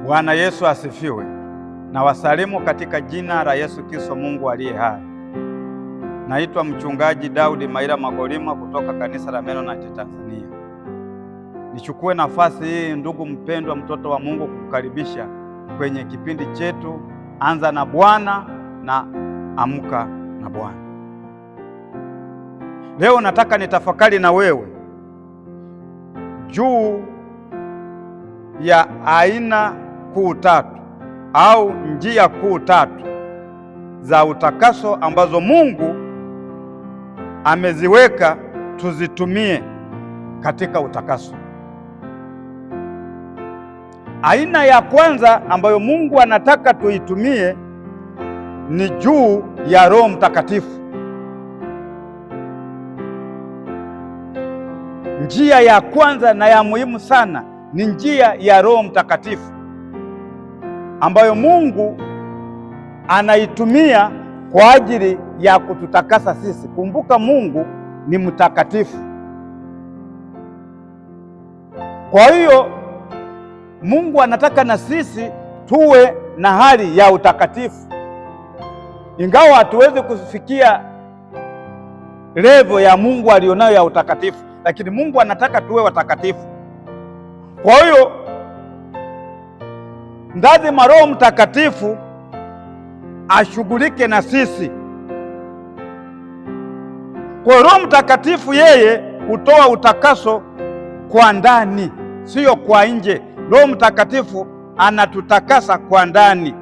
Bwana Yesu asifiwe. Na wasalimu katika jina la Yesu Kristo, Mungu aliye hai. Naitwa Mchungaji Daudi Maira Magolima kutoka kanisa la Mennonite Tanzania. Nichukue nafasi hii, ndugu mpendwa, mtoto wa Mungu, kukukaribisha kwenye kipindi chetu Anza na Bwana na Amka na Bwana. Leo nataka nitafakari na wewe juu ya aina kuu tatu au njia kuu tatu za utakaso ambazo Mungu ameziweka tuzitumie katika utakaso. Aina ya kwanza ambayo Mungu anataka tuitumie ni juu ya Roho Mtakatifu. Njia ya kwanza na ya muhimu sana ni njia ya Roho Mtakatifu ambayo Mungu anaitumia kwa ajili ya kututakasa sisi. Kumbuka, Mungu ni mtakatifu. Kwa hiyo Mungu anataka na sisi tuwe na hali ya utakatifu. Ingawa hatuwezi kufikia level ya Mungu alionayo ya utakatifu, lakini Mungu anataka tuwe watakatifu. Kwa hiyo lazima Roho Mtakatifu ashughulike na sisi. Kwa Roho Mtakatifu yeye hutoa utakaso kwa ndani, sio kwa nje. Roho Mtakatifu anatutakasa kwa ndani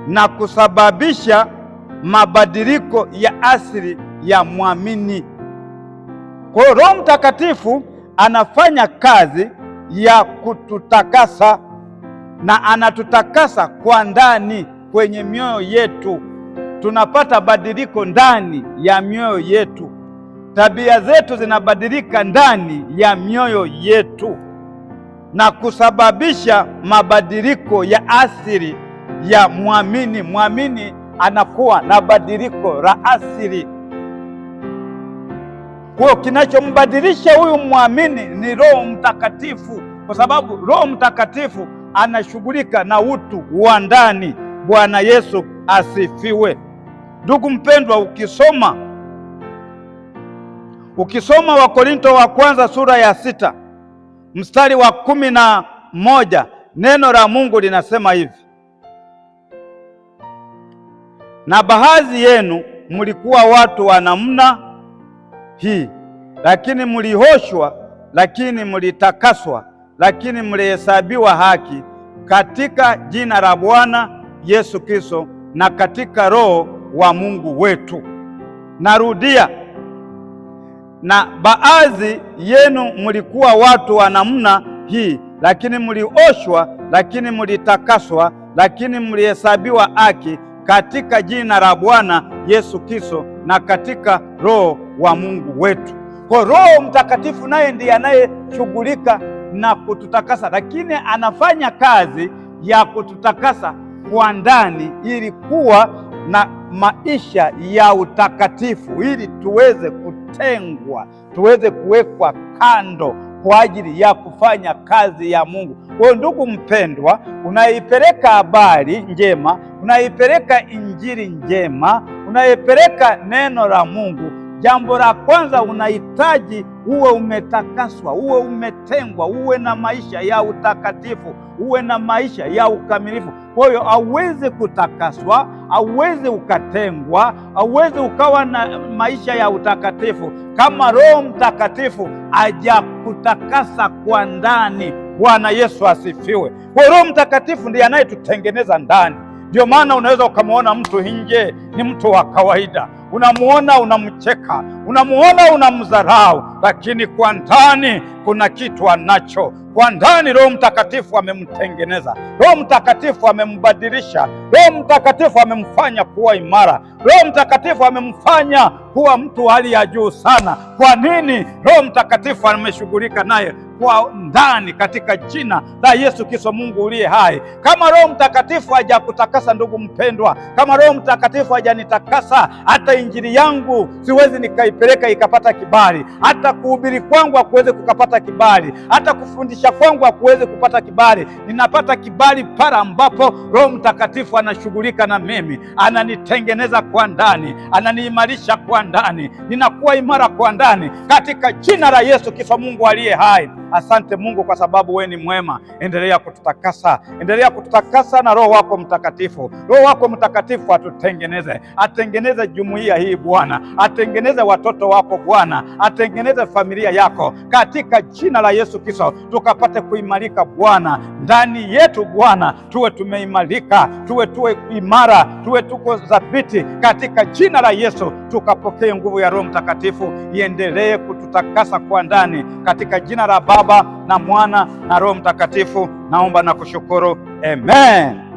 na kusababisha mabadiliko ya asili ya mwamini. Kwa hiyo Roho Mtakatifu anafanya kazi ya kututakasa na anatutakasa kwa ndani kwenye mioyo yetu. Tunapata badiliko ndani ya mioyo yetu. Tabia zetu zinabadilika ndani ya mioyo yetu na kusababisha mabadiliko ya asili ya mwamini. Mwamini anakuwa na badiliko la asili. Kwa hiyo kinachombadilisha huyu mwamini ni Roho Mtakatifu, kwa sababu Roho Mtakatifu anashughulika na utu wa ndani. Bwana Yesu asifiwe. Ndugu mpendwa, ukisoma Wakorinto wa kwanza sura ya 6 mstari wa 11, neno la Mungu linasema hivi: na baadhi yenu mlikuwa watu wa namna hii, lakini mlioshwa, lakini mlitakaswa, lakini mlihesabiwa haki katika jina la Bwana Yesu Kristo na katika Roho wa Mungu wetu. Narudia, na baadhi yenu mlikuwa watu wa namna hii, lakini mlioshwa, lakini mlitakaswa, lakini mlihesabiwa haki katika jina la Bwana Yesu Kristo na katika Roho wa Mungu wetu. Kwa Roho Mtakatifu naye ndiye anayeshughulika na kututakasa, lakini anafanya kazi ya kututakasa kwa ndani ili kuwa na maisha ya utakatifu, ili tuweze kutengwa, tuweze kuwekwa kando kwa ajili ya kufanya kazi ya Mungu. Kwa ndugu mpendwa, unaipeleka habari njema, unaipeleka injili njema, unaipeleka neno la Mungu, jambo la kwanza unahitaji uwe umetakaswa, uwe umetengwa, uwe na maisha ya utakatifu, uwe na maisha ya ukamilifu. Kwa hiyo hauwezi kutakaswa, hauwezi ukatengwa, hauwezi ukawa na maisha ya utakatifu kama Roho Mtakatifu hajakutakasa kwa ndani. Bwana Yesu asifiwe. Kwa Roho Mtakatifu ndiye anayetutengeneza ndani. Ndio maana unaweza ukamwona mtu nje ni mtu wa kawaida, unamuona unamcheka, unamuona unamdharau, lakini kwa ndani kuna kitu anacho. Kwa ndani Roho Mtakatifu amemtengeneza, Roho Mtakatifu amembadilisha, Roho Mtakatifu amemfanya kuwa imara, Roho Mtakatifu amemfanya kuwa mtu hali ya juu sana. Kwa nini? Roho Mtakatifu ameshughulika naye kwa ndani katika jina la Yesu Kristo, Mungu uliye hai. Kama Roho Mtakatifu hajakutakasa ndugu mpendwa, kama Roho Mtakatifu hajanitakasa, hata injili yangu siwezi nikaipeleka ikapata kibali, hata kuhubiri kwangu hakuweze kukapata kibali, hata kufundisha kwangu hakuweze kupata kibali. Ninapata kibali pale ambapo Roho Mtakatifu anashughulika na mimi, ananitengeneza kwa ndani, ananiimarisha kwa ndani, ninakuwa imara kwa ndani katika jina la Yesu Kristo, Mungu aliye hai. Asante Mungu kwa sababu wewe ni mwema. Endelea kututakasa, endelea kututakasa na Roho wako Mtakatifu. Roho wako Mtakatifu atutengeneze, atengeneze jumuiya hii Bwana, atengeneze watoto wako Bwana, atengeneze familia yako katika jina la Yesu Kristo, tukapate kuimarika Bwana ndani yetu Bwana, tuwe tumeimarika, tuwe imara, tuwe tuko dhabiti katika jina la Yesu. Tukapokee nguvu ya Roho Mtakatifu iendelee kututakasa kwa ndani katika jina la Baba na Mwana na Roho Mtakatifu. Naomba na kushukuru, amen.